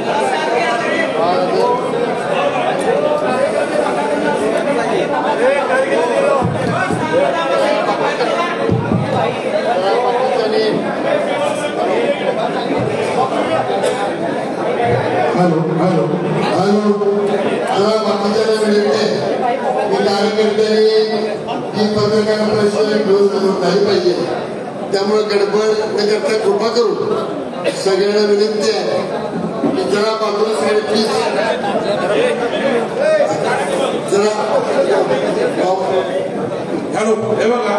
Hello hello hello मला बाकीच्या मिळते की कार्यकर्त्यांनी ही पत्रकार परिषद व्यवस्थित झाली पाहिजे, त्यामुळे गडबड न करता कृपा करून सगळ्यांना विनंती आहे की जरा बाजूला सगळे प्लीज जरा हॅलो हे बघा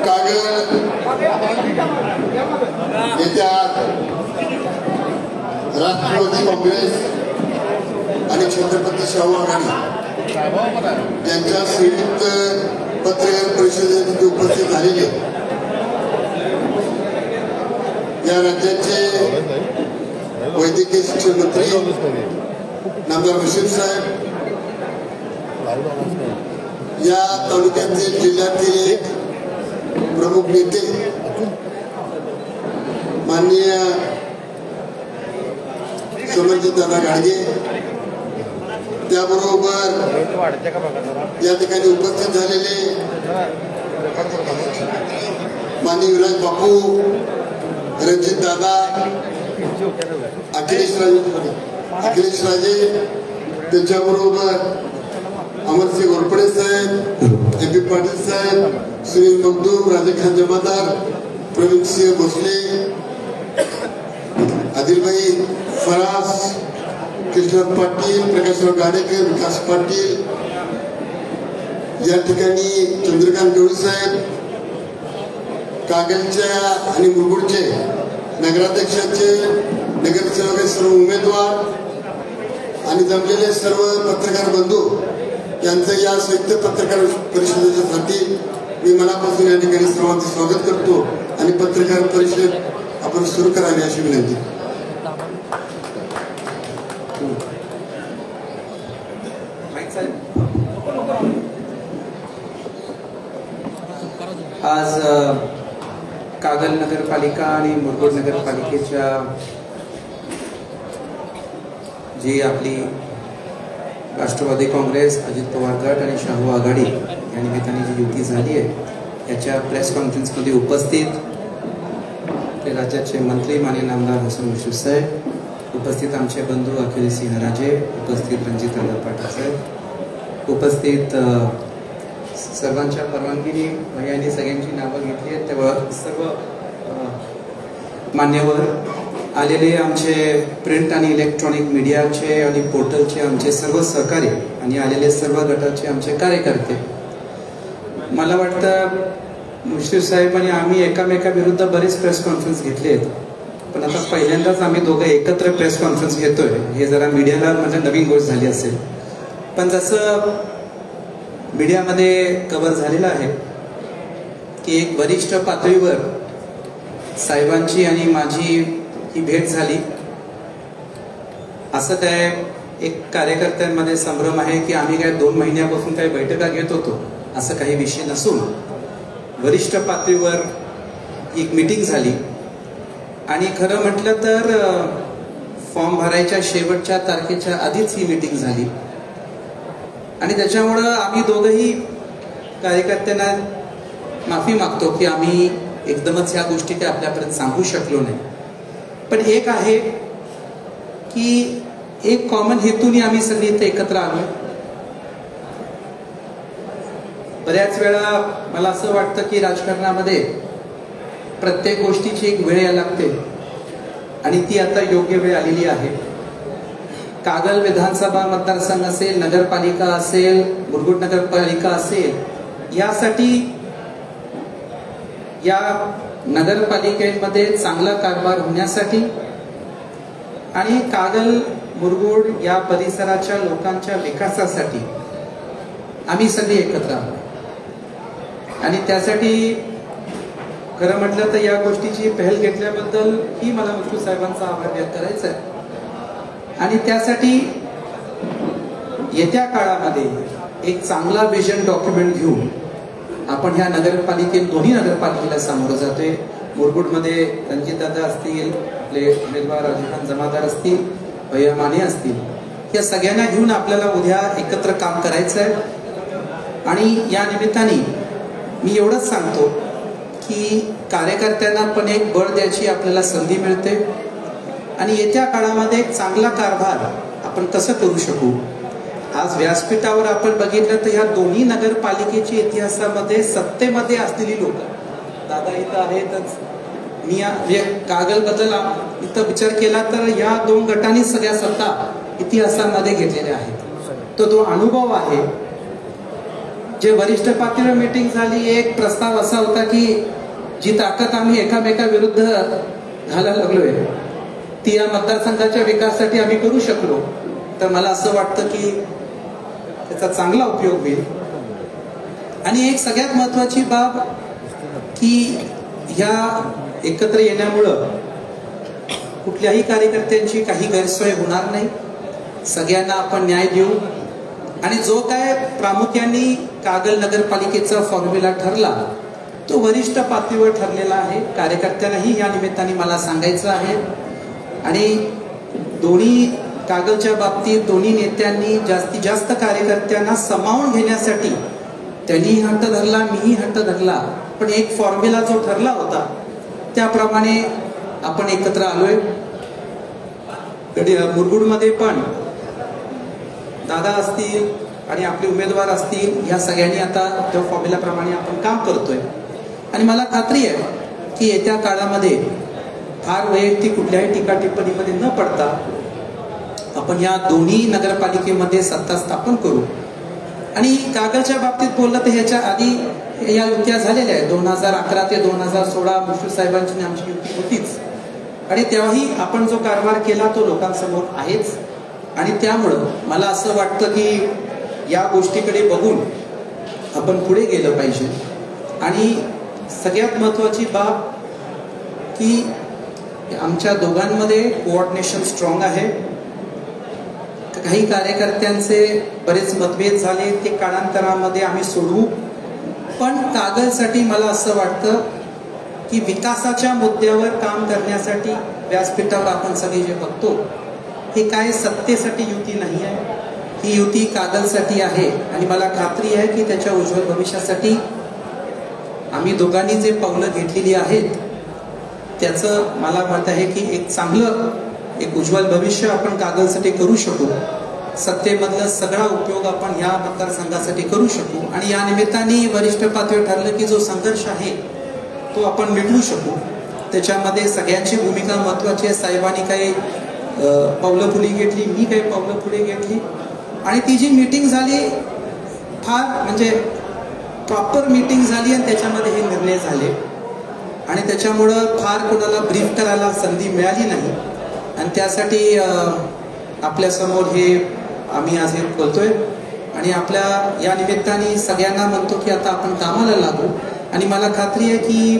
कागद येत्या राष्ट्रवादी काँग्रेस आणि छत्रपती शाहू आघाडी यांच्या संयुक्त पत्रकार परिषदेत उपस्थित झालेले या राज्याचे वैद्यकीय शिक्षण मंत्री नामदार बशीर साहेब, या तालुक्यातील जिल्ह्यातील एक प्रमुख नेते माननीय समरजितदादा गाडगे, त्याबरोबर या ठिकाणी उपस्थित झालेले माननीय विराज बापू, रणजित दादा, अखिलेश राजे, त्यांच्याबरोबर अमरसिंह घोरपडे साहेब, MP पाटील साहेब, सुनील मगदूम, राजेखान जमादार, प्रवीणसिंह भोसले, आदिलभाई फरास, कृष्णनाथ पाटील, प्रकाशराव गाडेकर, विकास पाटील, या ठिकाणी चंद्रकांत गवळी साहेब, कागलच्या आणि मुरगुडचे नगराध्यक्षाचे नगरसेवक, सर्व उमेदवार आणि जमलेले सर्व पत्रकार बंधू यांचं या संयुक्त पत्रकार परिषदेसाठी मी मनापासून या ठिकाणी सर्वांचं स्वागत करतो आणि पत्रकार परिषद आपण सुरू करावी अशी विनंती. आज कागल नगरपालिका आणि मुरगुड नगरपालिकेच्या जी आपली राष्ट्रवादी काँग्रेस, अजित पवार गट आणि शाहू आघाडी या निमित्ताने जी युती झाली आहे याच्या प्रेस कॉन्फरन्समध्ये उपस्थित राज्याचे मंत्री माननीय नामदार हसन मुश्रीफ साहेब, उपस्थित आमचे बंधू अखिलसिंह राजे, उपस्थित रणजित पाटील साहेब, उपस्थित सर्वांच्या परवानगीने भैयांनी सगळ्यांची नावं घेतली आहेत, तेव्हा सर्व मान्यवर आलेले आमचे प्रिंट आणि इलेक्ट्रॉनिक मीडियाचे आणि पोर्टलचे आमचे सर्व सहकारी आणि आलेले सर्व गटाचे आमचे कार्यकर्ते, मला वाटतं मुश्रीफ साहेब आणि आम्ही एकामेकाविरुद्ध बरेच प्रेस कॉन्फरन्स घेतले आहेत, पण आता पहिल्यांदाच आम्ही दोघं एकत्र प्रेस कॉन्फरन्स घेतोय. हे जरा मीडियाला म्हणजे नवीन गोष्ट झाली असेल, पण जसं मीडियामध्ये कव्हर झालेलं आहे की एक वरिष्ठ पातळीवर साहेबांची आणि माझी ही भेट झाली, असं काय एक कार्यकर्त्यांमध्ये संभ्रम आहे की आम्ही काय 2 महिन्यापासून काही बैठका घेत होतो, असं काही विषय नसून वरिष्ठ पातळीवर एक मीटिंग झाली आणि खरं म्हटलं तर फॉर्म भरायच्या शेवटच्या तारखेच्या आधीच ही मीटिंग झाली आणि त्याच्यामुळं आम्ही दोघंही कार्यकर्त्यांना माफी मागतो की आम्ही एकदमच ह्या गोष्टी काही आपल्यापर्यंत सांगू शकलो नाही. पण एक आहे की एक कॉमन हेतूने आम्ही सगळी इथे एकत्र आलो. बऱ्याच वेळा मला असं वाटतं की राजकारणामध्ये प्रत्येक गोष्टीची एक वेळ यायला लागते आणि ती आता योग्य वेळ आलेली आहे. कागल विधानसभा मतदारसंघ असेल, नगरपालिका असेल, मुरगुड नगरपालिका असेल, यासाठी या नगरपालिकेमध्ये चांगला कारभार होण्यासाठी आणि कागल मुरगुड या परिसराच्या लोकांच्या विकासासाठी आम्ही सगळे एकत्र आहोत आणि त्यासाठी खरं म्हटलं तर या गोष्टीची पहल घेतल्याबद्दल ही मला मुश्रीफ साहेबांचा आभार व्यक्त करायचा आहे आणि त्यासाठी येत्या काळामध्ये एक चांगला विजन डॉक्युमेंट घेऊन आपण ह्या नगरपालिकेत दोन्ही नगरपालिकेला सामोरं जातोय. मुरगुडमध्ये रणजितदादा असतील, आपले उमेदवार राजखान जमादार असतील, भैया माने असतील, या सगळ्यांना घेऊन आपल्याला उद्या एकत्र काम करायचं आहे. आणि या निमित्ताने मी एवढंच सांगतो की कार्यकर्त्यांना पण एक बळ द्यायची आपल्याला संधी मिळते आणि येत्या काळामध्ये एक चांगला कारभार आपण कसं करू शकू. आज व्यासपीठावर आपण बघितलं तर ह्या दोन्ही नगरपालिकेच्या इतिहासामध्ये सत्तेमध्ये असलेली लोक, दादा इथं आहेतच, मी कागलबद्दल इथं विचार केला तर या दोन गटांनी सगळ्या सत्ता इतिहासामध्ये घेतलेल्या आहेत. तो अनुभव आहे. जे वरिष्ठ पातळीवर मीटिंग झाली, एक प्रस्ताव असा होता की जी ताकद आम्ही एकामेकाविरुद्ध घालायला लागलोय ती या मतदारसंघाच्या विकासासाठी आम्ही करू शकलो तर मला असं वाटतं की त्याचा चांगला उपयोग होईल. आणि एक सगळ्यात महत्वाची बाब की ह्या एकत्र येण्यामुळं कुठल्याही कार्यकर्त्यांची काही गैरसोय होणार नाही. सगळ्यांना आपण न्याय देऊ आणि जो काय प्रामुख्याने कागल नगरपालिकेचा फॉर्म्युला ठरला तो वरिष्ठ पातळीवर ठरलेला आहे. कार्यकर्त्यांनाही या निमित्ताने मला सांगायचं आहे. आणि दोन्ही कागलच्या बाबतीत दोन्ही नेत्यांनी जास्तीत जास्त कार्यकर्त्यांना सामावून घेण्यासाठी त्यांनी हट्ट धरला, मीही हट्ट धरला, पण एक फॉर्म्युला जो ठरला होता त्याप्रमाणे आपण एकत्र आलोय. मुरगुडमध्ये पण दादा असतील आणि आपले उमेदवार असतील, या सगळ्यांनी आता त्या फॉर्म्युलाप्रमाणे आपण काम करतोय. आणि मला खात्री आहे की येत्या काळामध्ये फार वैयक्तिक कुठल्याही टीका टिप्पणीमध्ये न पडता आपण या दोन्ही नगरपालिकेमध्ये सत्ता स्थापन करू. आणि कागलच्या बाबतीत बोललं तर ह्याच्या आधी या युत्या झालेल्या आहेत. 2011 ते 2016 मुश्रीफ साहेबांची आमची युती होतीच आणि तेव्हाही आपण जो कारभार केला तो लोकांसमोर आहेच. आणि त्यामुळं मला असं वाटतं की या गोष्टीकडे बघून आपण पुढे गेलं पाहिजे. आणि सगळ्यात महत्वाची बाब की आमच्या दोघांमध्ये कोऑर्डिनेशन स्ट्रॉंग आहे. काही कार्यकर्त्यांचे बरेच मतभेद झाले, ते काळांतरामध्ये आम्ही सोडवू. पण कागलसाठी मला असं वाटतं की विकासाच्या मुद्द्यावर काम करण्यासाठी व्यासपीठावर आपण सगळे जे बघतो हे काय सत्तेसाठी युती नाही आहे, ही युती कागलसाठी आहे. आणि मला खात्री आहे की त्याच्या उज्ज्वल भविष्यासाठी आम्ही दोघांनी जे पावलं घेतलेली आहेत त्याचं मला मत आहे की एक चांगलं एक उज्ज्वल भविष्य आपण कागलसाठी करू शकू. सत्तेमधला सगळा उपयोग आपण या मतदारसंघासाठी करू शकू. आणि या निमित्ताने वरिष्ठ पातळीवर ठरलं की जो संघर्ष आहे तो आपण मिटवू शकू. त्याच्यामध्ये सगळ्यांची भूमिका महत्वाची आहे. साहेबांनी काही पावलं पुढे घेतली, मी काही पावलं पुढे घेतली आणि ती जी मीटिंग झाली फार म्हणजे प्रॉपर मीटिंग झाली आणि त्याच्यामध्ये हे निर्णय झाले. आणि त्याच्यामुळं फार कोणाला ब्रीफ करायला संधी मिळाली नाही. आणि त्यासाठी आपल्यासमोर हे आम्ही आज हे बोलतोय. आणि आपल्या या निमित्ताने सगळ्यांना म्हणतो की आता आपण कामाला लागू. आणि मला खात्री आहे की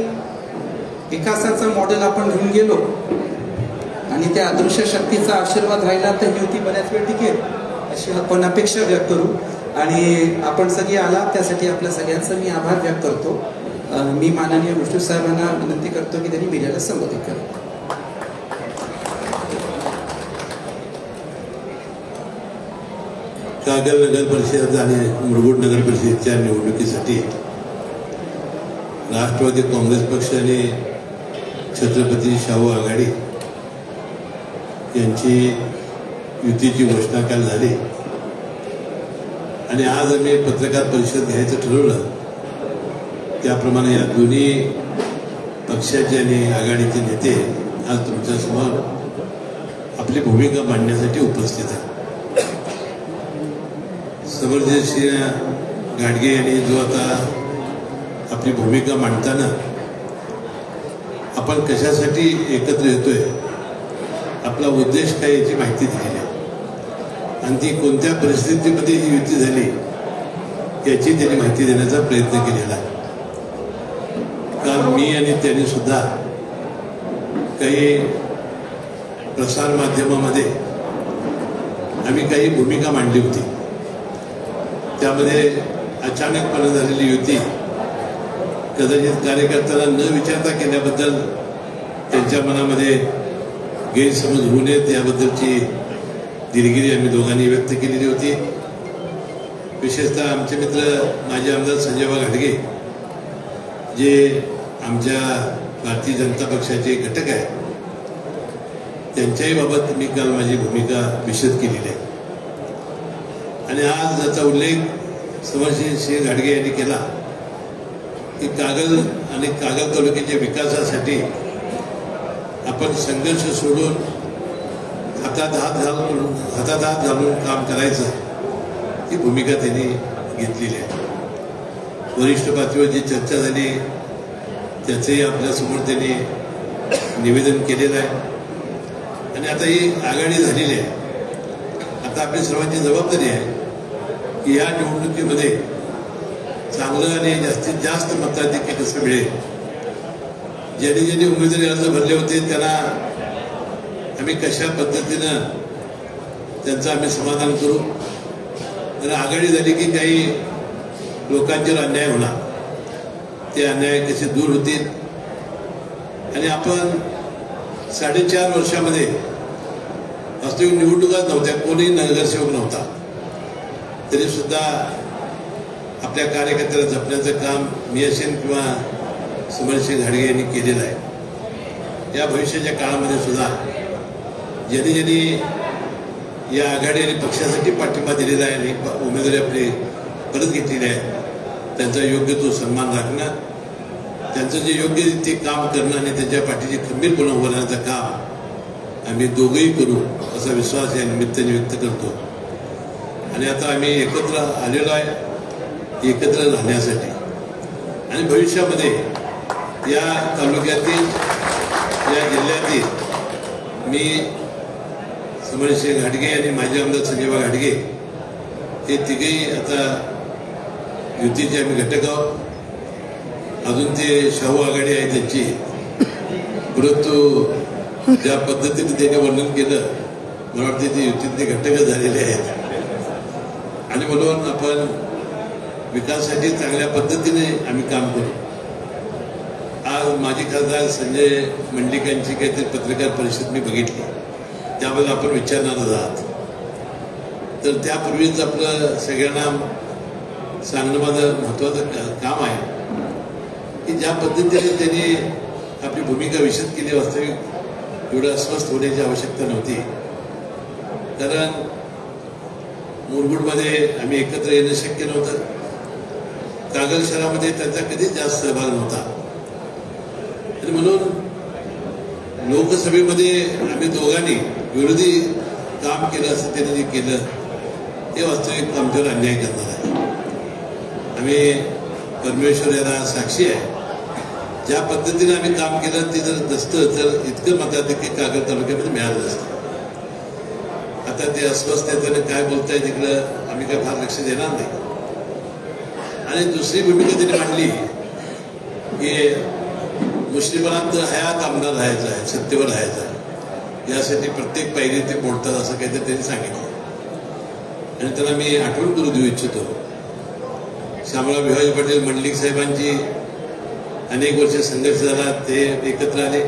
विकासाचं मॉडेल आपण घेऊन गेलो आणि त्या अदृश्य शक्तीचा आशीर्वाद राहिला तर ही युती बऱ्याच वेळ टिकेल अशी आपण अपेक्षा व्यक्त करू. आणि आपण सगळे आला त्यासाठी आपल्या सगळ्यांचा मी आभार व्यक्त करतो. मी माननीय मुश्रीफ साहेबांना विनंती करतो की त्यांनी मीडियाला संबोधित करावं. कागल नगर परिषद आणि मुरगुड नगर परिषदेच्या निवडणुकीसाठी राष्ट्रवादी काँग्रेस पक्ष आणि छत्रपती शाहू आघाडी यांची युतीची घोषणा काल झाली. आणि आज आम्ही पत्रकार परिषद घ्यायचं ठरवलं. त्याप्रमाणे या दोन्ही पक्षाचे आणि आघाडीचे नेते आज तुमच्यासमोर आपली भूमिका मांडण्यासाठी उपस्थित आहेत. समरजितसिंह घाटगे यांनी जो आता आपली भूमिका मांडताना आपण कशासाठी एकत्र येतोय, आपला उद्देश काय याची माहिती दिलेली आहे. आणि ती कोणत्या परिस्थितीमध्ये ही युती झाली याची त्यांनी माहिती देण्याचा प्रयत्न केलेला आहे. काल मी आणि त्यांनी सुद्धा काही प्रसार माध्यमामध्ये आम्ही काही भूमिका मांडली होती. त्यामध्ये अचानकपणे झालेली युती कदाचित कार्यकर्त्याला न विचारता केल्याबद्दल त्यांच्या मनामध्ये गैरसमज होऊ नयेत याबद्दलची दिलगिरी आम्ही दोघांनी व्यक्त केलेली होती. विशेषतः आमचे मित्र माजी आमदार संजयभाऊ घाटगे जे आमच्या भारतीय जनता पक्षाचे घटक आहेत त्यांच्याही बाबत मी काल माझी भूमिका विशद केलेली आहे. आणि आज याचा उल्लेख समरसिंह घाटगे यांनी केला की कागल आणि कागल तालुक्याच्या विकासासाठी आपण संघर्ष सोडून हातात हात घालून काम करायचं ही भूमिका त्यांनी घेतलेली आहे. वरिष्ठ पातळीवर जी चर्चा झाली त्याचंही आपल्यासमोर त्यांनी निवेदन केलेलं आहे. आणि आता ही आघाडी झालेली आहे. आता आपली सर्वांची जबाबदारी आहे की या निवडणुकीमध्ये चांगलं आणि जास्तीत जास्त मताधिक्य कसं मिळेल. ज्यांनी उमेदवारी अर्ज भरले होते त्यांना आम्ही कशा पद्धतीनं त्यांचं आम्ही समाधान करू. तर आघाडी झाली की काही लोकांच्यावर अन्याय होणार, ते अन्याय कसे दूर होतील. आणि आपण 4.5 वर्षामध्ये वास्तविक निवडणुकाच नव्हत्या, कोणीही नगरसेवक नव्हता, तरी सुद्धा आपल्या कार्यकर्त्याला जपण्याचं काम मी असेल किंवा समरसिंह घाटगे यांनी केलेलं आहे. या भविष्याच्या काळामध्ये सुद्धा ज्यांनी या आघाडी आणि पक्षासाठी पाठिंबा दिलेला आहे आणि उमेदवारी आपली परत घेतलेली आहे त्यांचा योग्य तो सन्मान राखणं, त्यांचं जे योग्य ते काम करणं आणि त्यांच्या पाठीची खंबीरपणे उभं राहण्याचं काम आम्ही दोघंही करू असा विश्वास या निमित्ताने व्यक्त करतो. आणि आता आम्ही एकत्र आलेलो आहे एकत्र राहण्यासाठी. आणि भविष्यामध्ये या तालुक्यातील या जिल्ह्यातील मी समरसिंह घाटगे आणि माजी आमदार संजयभाऊ घाटगे हे तिघेही आता युतीचे आम्ही घटक आहोत. अजून ते शाहू आघाडी आहे त्यांची, परंतु ज्या पद्धतीने त्याने वर्णन केलं मला वाटते ते युतीतले घटकच झालेले आहेत. आणि म्हणून आपण विकासासाठी चांगल्या पद्धतीने आम्ही काम करू. आज माजी खासदार संजय मंडलिकांची काहीतरी पत्रकार परिषद मी बघितली, त्याबद्दल आपण विचारणारच आहात. तर त्यापूर्वीच आपलं सगळ्यांना सांगणं माझं महत्वाचं काम आहे की ज्या पद्धतीने त्यांनी आपली भूमिका विशद केली वास्तविक एवढं अस्वस्थ होण्याची आवश्यकता नव्हती. कारण मुरगुडमध्ये आम्ही एकत्र येणं शक्य नव्हतं. कागल शहरामध्ये त्यांचा कधीच जास्त सहभाग नव्हता. आणि म्हणून लोकसभेमध्ये आम्ही दोघांनी विरोधी काम केलं असं त्यांनी जे केलं ते वास्तविक आमच्यावर अन्याय करणार आहे. आम्ही परमेश्वर याला साक्षी आहे. ज्या पद्धतीने आम्ही काम केलं ते जर नसतं तर इतकं मताधिक्य कागल तालुक्यामध्ये मिळालं नसतं. आता ते अस्वस्थ त्याने काय बोलताय तिकडं आम्ही काय फार लक्ष देणार नाही. आणि दुसरी भूमिका त्यांनी मांडली की मुस्लिमांत हयात आमदार राहायचं आहे, सत्तेवर राहायचं आहे, यासाठी प्रत्येक पायरी ते बोलतात असं काहीतरी त्यांनी सांगितलं. आणि त्यांना मी आठवण करू देऊ इच्छितो, शामराव भिवाजी पाटील मंडलिक साहेबांची अनेक वर्ष संघर्ष झाला, ते एकत्र आले.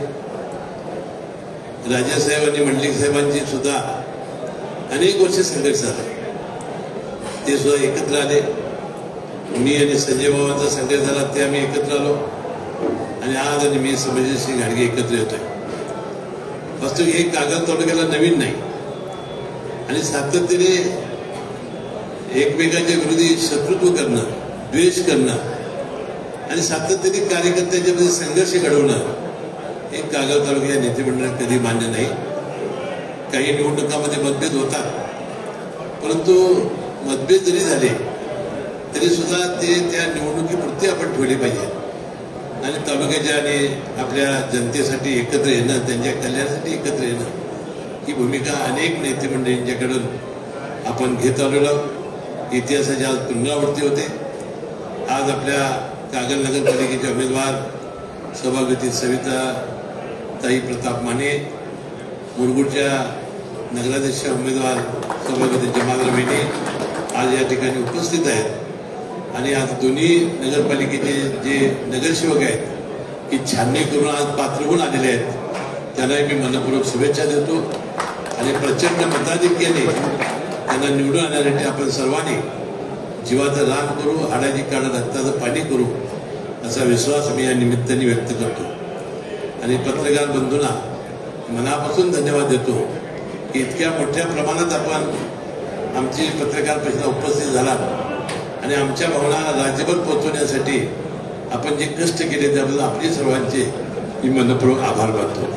राजासाहेब आणि मंडलिक साहेबांची सुद्धा अनेक वर्ष संघर्ष झाला, ते सुद्धा एकत्र आले. मी आणि संजय बाबांचा संघर्ष झाला, ते आम्ही एकत्र आलो. आणि आज आणि मी समरसिंह घाटगे एकत्र येतोय. वास्तविक हे कागल तालुक्याला नवीन नाही. आणि सातत्याने एकमेकांच्या विरोधी शत्रुत्व करणं, द्वेष करणं आणि सातत्याने कार्यकर्त्यांच्या मध्ये संघर्ष घडवणं हे कागल तालुक्या नेतेमंडळात कधी मान्य नाही. काही निवडणुकांमध्ये मतभेद होतात, परंतु मतभेद जरी झाले तरी सुद्धा ते त्या निवडणुकीपुरती आपण ठेवले पाहिजे. आणि तालुक्याच्या आणि आपल्या जनतेसाठी एकत्र येणं, त्यांच्या कल्याणासाठी एकत्र येणं ही भूमिका अनेक नेते मंडळींच्याकडून आपण घेत आलेलो आहोत. इतिहासाची आज पुनरावृत्ती होते. आज आपल्या कागल नगरपालिकेचे उमेदवार सभागती सविता ताई प्रताप माने, मुरगुडच्या नगराध्यक्ष उमेदवार सभागती जमाल रमेनी आज या ठिकाणी उपस्थित आहेत. आणि आज दोन्ही नगरपालिकेचे जे नगरसेवक आहेत की छाननी करून आज पात्र होऊन आलेले आहेत, त्यांनाही मी मनपूर्वक शुभेच्छा देतो आणि प्रचंड मताधिक्याने त्यांना निवडून आणण्यासाठी आपण सर्वांनी जीवाचं रान करू, हाडाची काढत रक्ताचं पाणी करू असा विश्वास मी या निमित्ताने व्यक्त करतो आणि पत्रकार बंधूंना मनापासून धन्यवाद देतो की इतक्या मोठ्या प्रमाणात आपण आमची पत्रकार परिषदेला उपस्थित झालात आणि आमच्या भावना राज्यभर पोहोचवण्यासाठी आपण जे कष्ट केले त्याबद्दल आपले सर्वांचे मी मनपूर्वक आभार मानतो.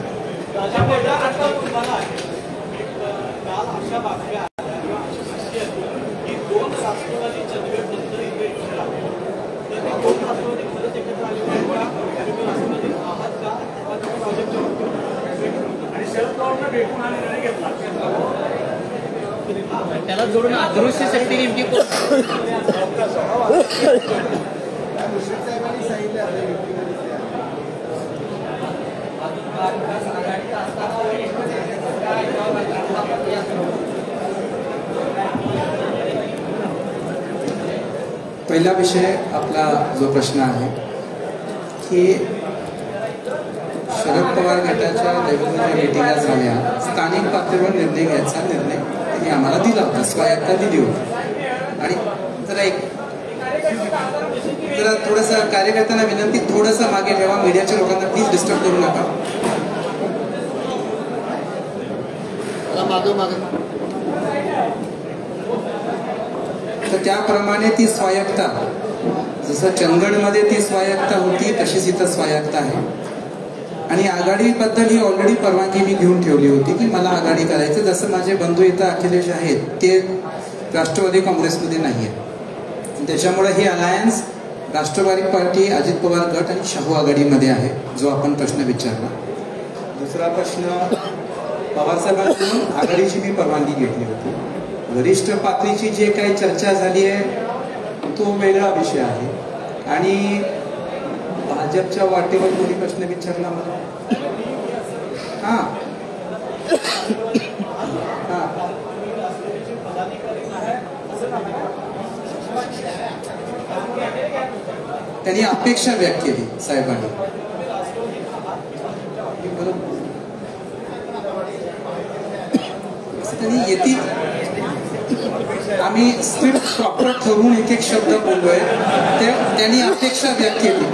त्याला जोडून अदृश्य शक्ती नेमकी पहिला विषय आपला जो प्रश्न आहे की शरद पवार गटाच्या दैवतच्या मीटिंगा झाल्या, स्थानिक पातळीवर निर्णय घ्यायचा निर्णय त्यांनी आम्हाला दिला होता, स्वायत्ता दिली होती. आणि जरा थोडंसं कार्यकर्त्यांना विनंती, थोडंसं मागे ठेवा, मीडियाच्या लोकांना प्लीज डिस्टर्ब करू नका. तर त्याप्रमाणे ती स्वायत्ता, जसं चंदगडमध्ये ती स्वायत्ता होती तशीच इथं स्वायत्ता आहे. आणि आघाडीबद्दल ही ऑलरेडी परवानगी मी घेऊन ठेवली होती की मला आघाडी करायचं. जसं माझे बंधू इथं अखिलेश आहेत ते राष्ट्रवादी काँग्रेसमध्ये नाही आहेत, त्याच्यामुळे ही अलायन्स राष्ट्रवादी पार्टी, अजित पवार गट आणि शाहू आघाडीमध्ये आहे, जो आपण प्रश्न विचारला. दुसरा प्रश्न, पवारसाहेबांकडून आघाडीची मी परवानगी घेतली होती. वरिष्ठ पातळीची जे काही चर्चा झाली आहे तो वेगळा विषय आहे. आणि भाजपच्या वाटेवर कोणी प्रश्न विचारला मला? हां त्यांनी अपेक्षा व्यक्त केली साहेबांनी. त्यांनी येतील, आम्ही स्क्रिप्ट प्रॉपर ठरवून एक एक शब्द बोललोय, त्यांनी अपेक्षा व्यक्त केली.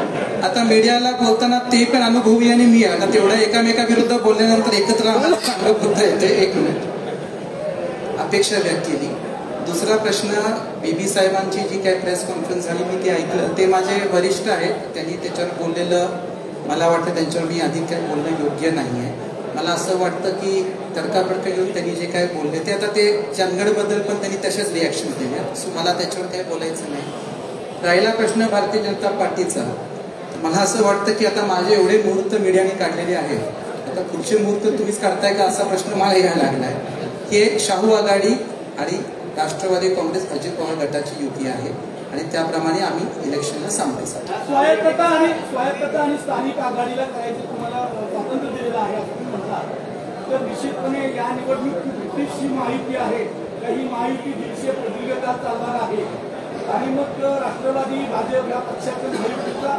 आता मीडियाला बोलताना ते पण अनुभवी आणि मी आता तेवढ्या एकामेकाविरुद्ध बोलल्यानंतर एकत्र आम्हाला चांगलं बुद्ध येते. एक मिनिट, अपेक्षा व्यक्त केली. दुसरा प्रश्न, बीबी साहेबांची जी काही प्रेस कॉन्फरन्स झाली मी ते ऐकलं, ते माझे वरिष्ठ आहेत, त्यांनी त्याच्यावर बोललेलं मला वाटतं त्यांच्यावर मी अधिक काही बोलणं योग्य नाही आहे. मला असं वाटतं की तडकाफडका घेऊन त्यांनी जे काय बोलले ते, आता ते चंदगडबद्दल पण त्यांनी तशाच रिॲक्शन दिल्या, सो मला त्याच्यावर काही बोलायचं नाही. राहिला प्रश्न भारतीय जनता पार्टीचा, मला असं वाटतं की आता माझे एवढे मुहूर्त मीडियाने काढलेले आहेत, आता पुढचे मुहूर्त तुम्हीच काढताय का असा प्रश्न मला यायला लागलाय. हे शाहू आघाडी आणि राष्ट्रवादी काँग्रेस अजित पवार गटाची युती आहे आणि त्याप्रमाणे आम्ही इलेक्शनला सामोरे जातो. स्वायत्तता आणि स्थानिक आघाडीला करायचं तुम्हाला स्वातंत्र्य दिलेलं आहे असं तुम्ही म्हणतात, तर निश्चितपणे या निवडणुकीत ब्रिटिशची माहिती आहे का ही माहिती 150 प्रदीर्घकाळ चालणार आहे आणि मग राष्ट्रवादी भाजप या पक्षाच्या महायुतीचा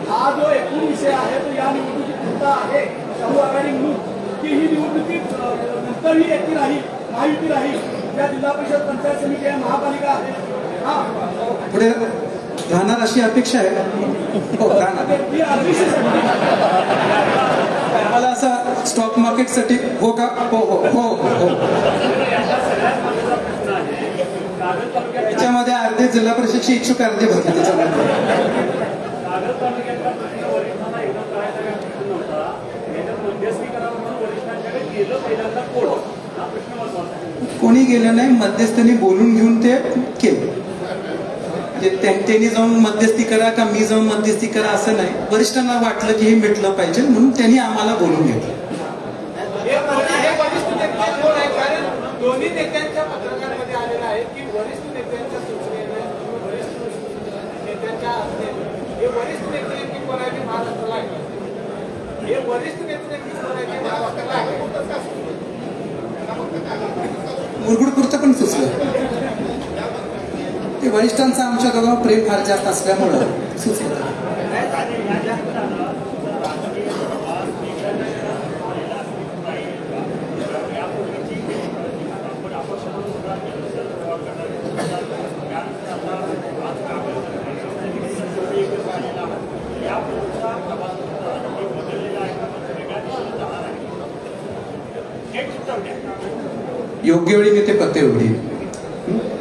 हा जो एकूण विषय आहे तो या निवडणुकीत मुद्दा आहे शाहू आघाडी म्हणून की ही निवडणुकीत नंतर ही एकटी राहील, महायुती राहील, या जिल्हा परिषद पंचायत समिती आहे, महापालिका आहे, पुढे राहणार अशी अपेक्षा आहे. हो राहणार. मला असं स्टॉक मार्केटसाठी हो का? हो हो हो हो. त्याच्यामध्ये अर्धे जिल्हा परिषदची इच्छुक अर्धे भरले त्याच्यामध्ये. कोणी गेलं नाही, मध्यस्थांनी बोलून घेऊन ते केलं. त्यांनी जाऊन मध्यस्थी करा का मी जाऊन मध्यस्थी करा असं नाही, वरिष्ठांना वाटलं की हे मिटलं पाहिजे म्हणून त्यांनी आम्हाला बोलून घेतलं. दोन्ही नेत्यांच्या पत्रकारांमध्ये आलेलं आहे की वरिष्ठ नेत्यांच्या सूचनेने हे वरिष्ठ नेते नेमकी कोणाची महाराष्ट्राला आहे, हे वरिष्ठ नेते नेमकी कोणाची महाराष्ट्राला आहे, मुरगुड पुरतं पण सुचलं. वरिष्ठांचं आमच्या दोघांवर प्रेम फार जास्त असल्यामुळं सुचलं. योग्य वेळी मी ते पत्ते उघडीन.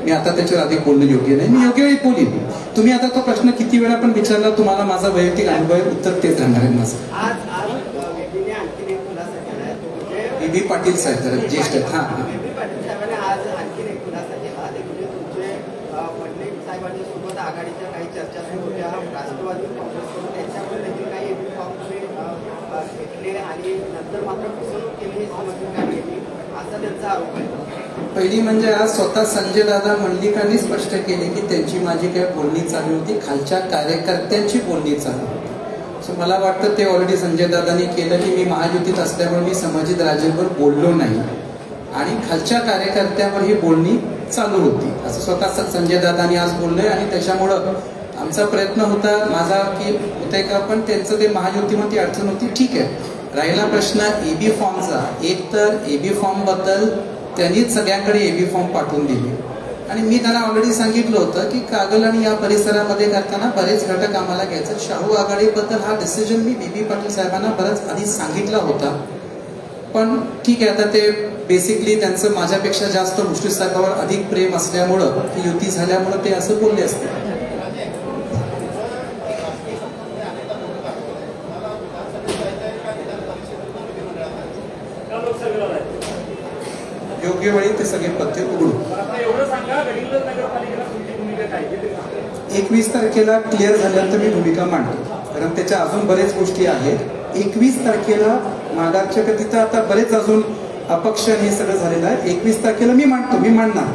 मी आता त्याच्यावर अधिक बोलणं योग्य नाही. मी योग्य वेळी बोलीन. तुम्ही आता तो प्रश्न किती वेळा पण विचारला, तुम्हाला माझा वैयक्तिक अनुभव आहे, उत्तर तेच राहणार आहे माझं. बी पाटील साहेब तर ज्येष्ठ आहेत. हा सोबत आघाडीच्या काही चर्चा सुरू होत्या. राष्ट्रवादी काँग्रेसकडून त्यांच्याकडून देखील काही घेतले आणि नंतर मात्र फसवणूक केली, समजून काढली असा त्यांचा आरोप आहे. पहिली म्हणजे आज स्वतः संजय दादा मंडलिकांनी स्पष्ट केले की त्यांची माझी काही बोलणी चालू होती, खालच्या कार्यकर्त्यांची बोलणी चालू होती. सो मला वाटतं ते ऑलरेडी संजय दादांनी केलं की मी महायुतीत असल्यामुळे मी संभाजी राजेंवर बोललो नाही आणि खालच्या कार्यकर्त्यांवर ही बोलणी चालू होती असं स्वतः संजय दादांनी आज बोललोय. आणि त्याच्यामुळं आमचा प्रयत्न होता माझा की होतंय का, पण त्यांचं ते महायुतीमध्ये अडचण होती. ठीक आहे. राहिला प्रश्न एबी फॉर्मचा. एक तर एबी फॉर्म बद्दल त्यांनीच सगळ्यांकडे एबी फॉर्म पाठवून दिले आणि मी त्यांना ऑलरेडी सांगितलं होतं की कागल आणि या परिसरामध्ये करताना बरेच घटक आम्हाला घ्यायचं. शाहू आघाडीबद्दल हा डिसिजन मी बी पाटील साहेबांना बरंच आधी सांगितला होता. पण ठीक आहे, आता ते बेसिकली त्यांचं माझ्यापेक्षा जास्त मुश्रीफ साहेबांवर अधिक प्रेम असल्यामुळं, ती युती झाल्यामुळं ते असं बोलले असते. योग्य वेळी ते सगळे पत्ते उघडू. 21 तारखेला क्लिअर झाल्यानंतर मी भूमिका मांडतो, कारण त्याच्या अजून बरेच गोष्टी आहेत. 21 तारखेला माघारच्या तिथं आता बरेच अजून अपक्ष हे सगळं झालेलं आहे. 21 तारखेला मी मांडतो, मी मांडणार.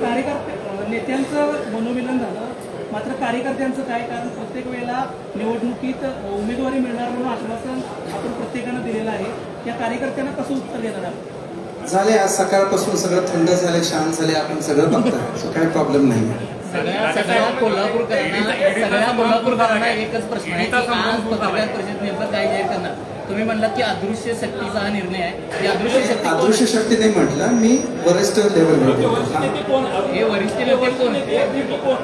कार्यकर्ते नेत्यांचं मनोमिलन झालं, मात्र कार्यकर्त्यांचं काय? कारण प्रत्येक वेळेला निवडणुकीत उमेदवारी मिळणार म्हणून आश्वासन आपण प्रत्येकानं दिलेलं आहे. या कार्यकर्त्यांना कसं उत्तर देणार आहे? झाले आज सकाळपासून सगळं थंड झाले, शांत झाले, आपण सगळं बघतोय, काही प्रॉब्लेम नाही. सगळ्या कोल्हापूरकरांना एकच प्रश्न आहे की आज पत्रकार परिषद नेमकं काय जाहीर करणार? तुम्ही म्हणलात की अदृश्य शक्तीचा हा निर्णय आहे. अदृश्य शक्ती नाही म्हटलं मी, वरिष्ठ लेवलमध्ये. हे वरिष्ठ नेते कोण?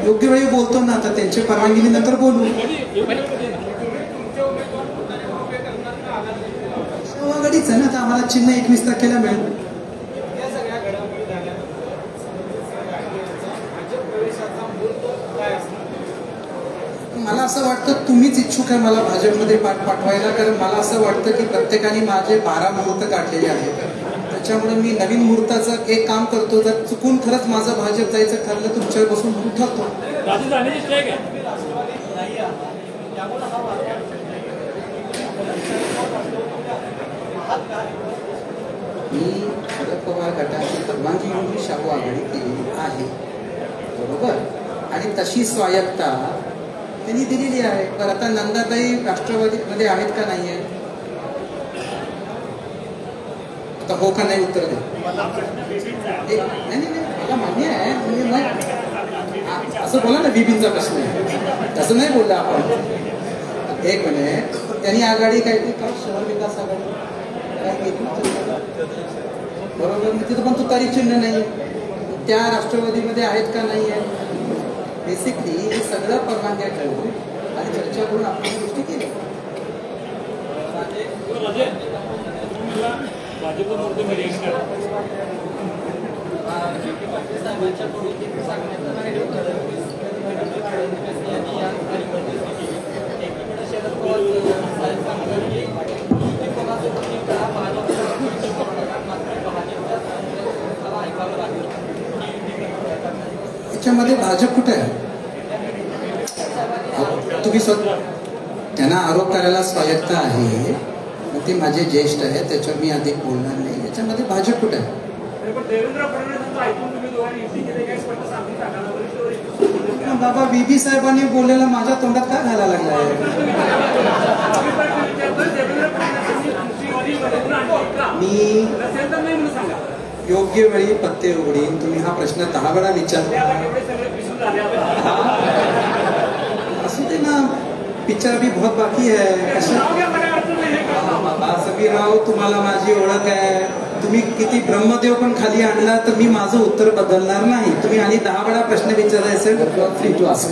योग्य वेळी बोलतो ना, आता त्यांच्या परवानगीनंतर बोलू. आघाडीच आहे ना, आता आम्हाला चिन्ह 21 तारखेला मिळेल. मला असं वाटतं तुम्हीच इच्छुक आहे मला भाजपमध्ये पाठवायला, कारण मला असं वाटतं की प्रत्येकाने माझे 12 मुहूर्त काढलेले आहेत. त्याच्यामुळे मी नवीन मुहूर्ताचं एक काम करतो. जर चुकून खरंच माझं भाजप जायचं ठरलं तर तुमच्यावर बसून ठरतो. मी शरद पवार गटाची परवानगी घेऊन मी शाहू आघाडी केलेली आहे, बरोबर, आणि तशी स्वायत्ता त्यांनी दिलेली आहे. पण आता नंदाताई राष्ट्रवादीमध्ये आहेत का नाही आहे? आता हो का नाही उत्तर दे. नाही मला मान्य आहे. मग असं बोला ना, बीबींचा प्रश्न आहे, तसं नाही बोलला आपण. एक मिनिट, त्यांनी आघाडी काय शहर विकास आघाडी काय केली बरोबर, तिथं पण तुतारी चिन्ह नाही. त्या राष्ट्रवादीमध्ये आहेत का नाही आहे? बेसिकली हे सगळं परवानग्या ठेवून आणि चर्चा करून आपण गोष्टी केल्या. याच्यामध्ये भाजप कुठे आहे? तुम्ही त्यांना आरोप करायला स्वायत्त आहे, ते माझे ज्येष्ठ आहे, त्याच्यावर मी अधिक बोलणार नाही. याच्यामध्ये भाजप कुठे आहे? बाबा बीबी साहेबांनी बोललेला माझ्या तोंडात काय घालायला लागला आहे? योग्य वेळी पत्ते उघडीन. तुम्ही हा प्रश्न 10 वेळा विचारला. असू दे ना, पिक्चर भी बहुत बाकी है. बाळासाहेबराव, तुम्हाला माझी ओळख आहे. तुम्ही किती ब्रह्मदेव पण खाली आणला तर मी माझं उत्तर बदलणार नाही. तुम्ही आणि 10 वेळा प्रश्न विचारायचे असेल फ्री टू आस्क.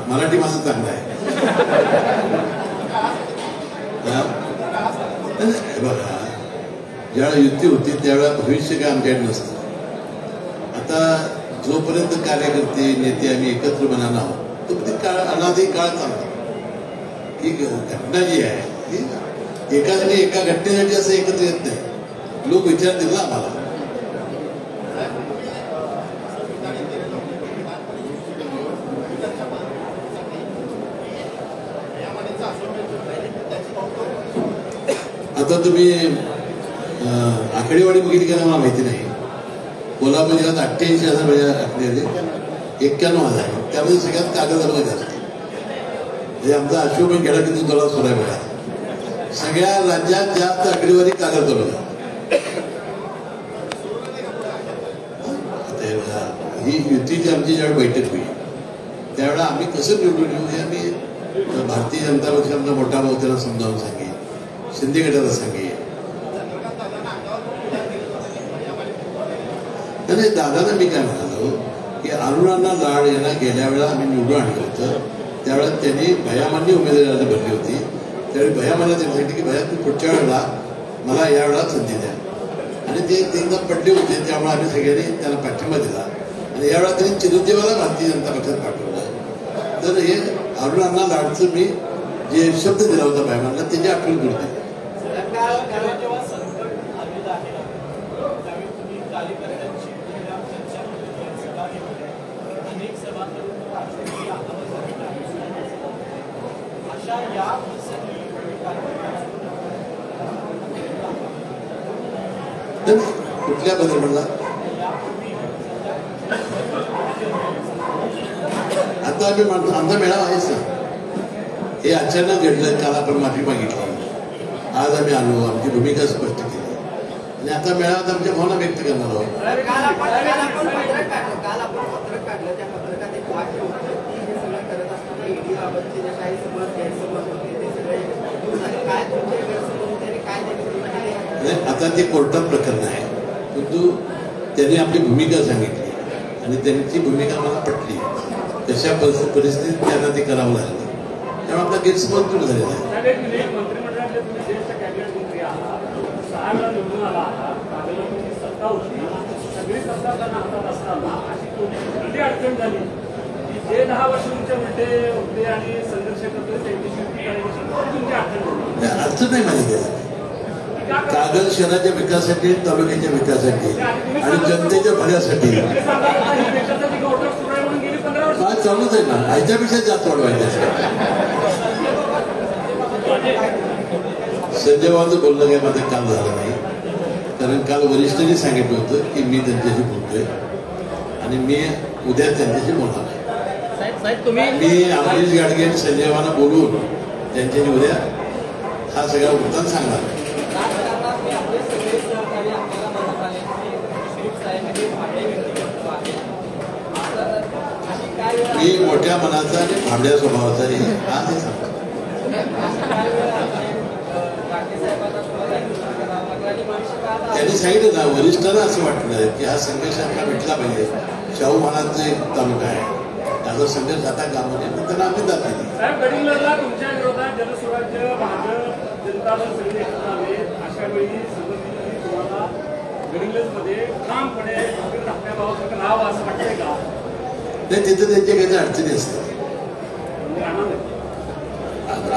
मराठी माझं चांगलं आहे. बघा, ज्यावेळेला युती होती त्यावेळेला भविष्य काय आमच्याकडे नसतं. आता जोपर्यंत कार्यकर्ते नेते आम्ही एकत्र बनणार आहोत तोपर्यंत काळ अनादी काळ चालतो. ही घटना जी आहे ती एका घटनेसाठी असं एकत्र येत नाही. लोक विचारतील ना आम्हाला. आता तुम्ही आकडेवाडी बघितली का मला माहिती नाही. कोल्हापूर जिल्ह्यात 88,000 आकडे आले, 91,000. त्यामध्ये सगळ्यात कागद अर्ज असते. म्हणजे आमचा अशोक गेला की तुला सोडा मिळाला. सगळ्या राज्यात जास्त आकडेवारी कागद अर्ज. ही युतीची आमची ज्यावेळी बैठक होईल त्यावेळेला आम्ही कसं निवडून येऊ हे आम्ही भारतीय जनता पक्षाचा मोठा भाऊ त्यांना समजावून सांगेल, शिंदे गटाला सांगेल. नाही, दादांना मी काय म्हणालो की अरुणांना लाड यांना गेल्या वेळा आम्ही निवडून आणलं होतं. त्यावेळेला त्यांनी भयामान्य उमेदवारी भरली होती. त्यावेळी भयामाला त्यांनी सांगितलं की भया तू पुढच्या वेळेला मला यावेळेला संधी द्या. आणि ते एकदा पडले होते. त्यामुळे आम्ही सगळ्यांनी त्यांना पाठिंबा दिला. आणि यावेळा त्यांनी चिरंजीवाला भारतीय जनता पक्षात पाठवलं. तर हे अरुणांना लाडचं मी जे शब्द दिला होता भयामानला त्याची आठवण करते. कुठल्या बद्दल म्हणला? आता आम्ही म्हणतो आमचा मेळावा आहेच ना. हे अचानक घडलं. काल आपण माफी मागितली. आज आम्ही आलो, आमची भूमिका स्पष्ट केली आणि आता मेळाव्यात आमच्या भावना व्यक्त करणार आहोत. आता ते कोर्टात प्रकरण आहे. परंतु त्यांनी आपली भूमिका सांगितली आणि त्यांची भूमिका मला पटली. तशा परिस्थितीत त्यांना ते करावं लागलं. त्यामुळे आपला गैरसमज दूर झालेला आहे. अडचण नाही माहिती. कागल शहराच्या विकासासाठी, तालुक्याच्या विकासासाठी आणि जनतेच्या भल्यासाठी काय चालूच आहे ना. ह्याच्यापेक्षा जास्त वाढवायचं. संजय बाबांचं बोलणं काही माझं काल झालं नाही. कारण काल वरिष्ठांनी सांगितलं होतं की मी त्यांच्याशी बोलतोय आणि मी उद्या त्यांच्याशी बोलणार आहे. मी अमरीश गाडगे आणि संजय बाबांना बोलून त्यांच्याशी उद्या हा सगळा वृत्तांत सांगणार आहे. मी मोठ्या मनाचा आणि भाबड्या स्वभावाचा आज हे सांगतो. त्यांनी सांगितलं ना, वरिष्ठांना असं वाटलं की हा संघर्ष आपला मिटला पाहिजे. शाहू महाराजचा एक तालुका आहे, त्याचा संघर्ष आता गावाने त्यांना आम्ही दाखवली. तुमच्या विरोधात जनस्वराज्य भाजप जनता दल सगळे अशा वेळी तुम्हाला गडिंग्लजमध्ये ठामपणे टाकण्याबाबत राहावं असं वाटतंय का? नाही, तिथं त्यांच्या काही अडचणी असतात.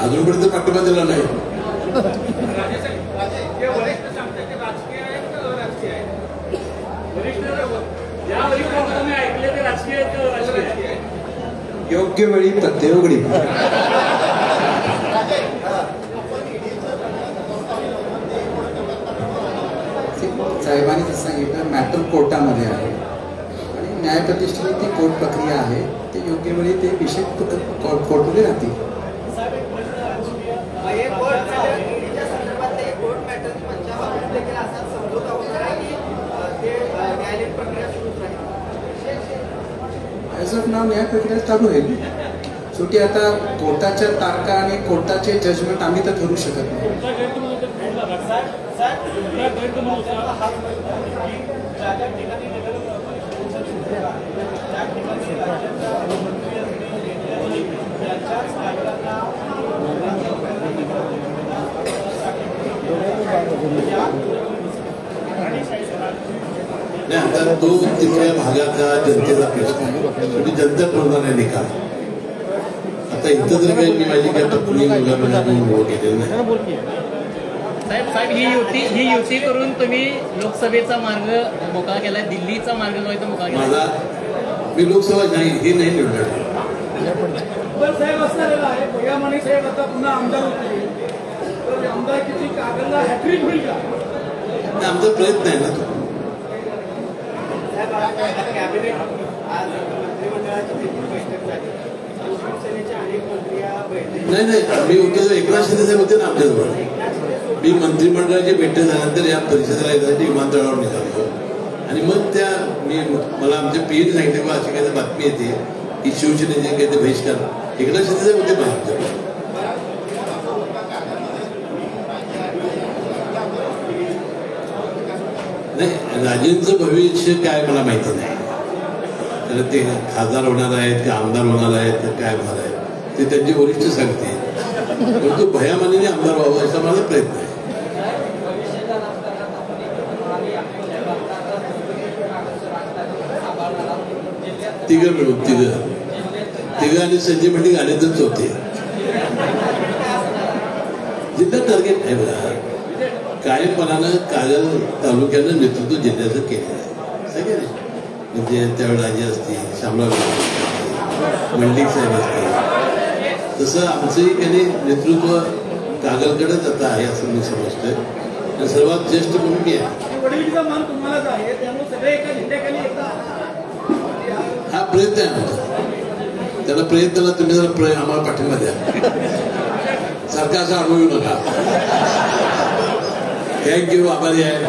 अजूनपर्यंत पाठिंबा दिला नाही. योग्य वेळी पत्ते उघडी. साहेबांनी सांगितलं मॅटर कोर्टामध्ये आहे आणि न्यायप्रतिष्ठेची ती कोर्ट प्रक्रिया आहे, ते योग्य वेळी ते विषय कोर्टमध्ये राहतील. ॲज ऑफ नाव न्याय प्रक्रिया चालू आहे. शेवटी आता कोर्टाच्या तारखा आणि कोर्टाचे जजमेंट आम्ही तर ठरवू शकत नाही. नाही, आता तो तिथल्या भागाचा जनतेचा प्रश्न आहे. शेवटी जनता ठरवणार आहे निकाल. आता इथं जर काही मी माझी काय पत्नी मुलांना केलेलं नाही. साहेब ही युती करून तुम्ही लोकसभेचा मार्ग मोकळा केलाय, दिल्लीचा मार्ग जो आहे तो मोकळा केला. माझा मी लोकसभा नाही हे नाही निवडणार. साहेब असणारेला आहे भैया माने साहेब आता पुन्हा आमदार होते, तर आमदारकीची कागदला हॅट्रिक होईल का? आमचा प्रयत्न आहे ना तो. कॅबिनेट आज मंत्रिमंडळाची बैठक झाली, शिवसेनेच्या अनेक मंत्री या बैठकीत नाही मी होते एकनाथ शिंदे साहेब होते ना आमच्याजवळ. मी मंत्रिमंडळाची बैठक झाल्यानंतर या परिषदेला येण्यासाठी विमानतळावर निघालो आणि मग मला आमच्या पीएने सांगितले बा अशी काही बातमी येते की शिवसेनेचे काही बहिष्कार. एकनाथ शिंदे साहेब होते पण आमच्याकडे. नाही, राजेंचं भविष्य काय मला माहिती नाही. तर ते खासदार होणार आहेत का आमदार होणार आहेत का काय होणार आहेत ते त्यांचे वरिष्ठ सांगते. परंतु भयामानेने आमदार व्हावं असा माझा प्रयत्न आहे. तिघं मिळून तिघं आणि संजय मंडिक आलेच होते. जिल्हा टार्गेट आहे बघा. कायमपणानं कागल तालुक्यानं नेतृत्व जिल्ह्याचं केलेलं आहे सगळे. म्हणजे त्यावेळेला राजे असतील, शामराव मंडिक साहेब असतील, तसं आमचंही काही नेतृत्व कागलकडेच आता आहे असं मी समजतोय. आणि सर्वात ज्येष्ठ म्हणून मी आहे. वडिलांचा मान तुम्हालाच आहे, त्यामुळे सगळे एका झेंड्याखाली हा प्रयत्न आहे आमचा. त्याला प्रयत्नाला तुम्ही जरा आम्हाला पाठिंबा द्या. सारखा असा अनुभव येऊ नका. थँक्यू. आभारी आहे.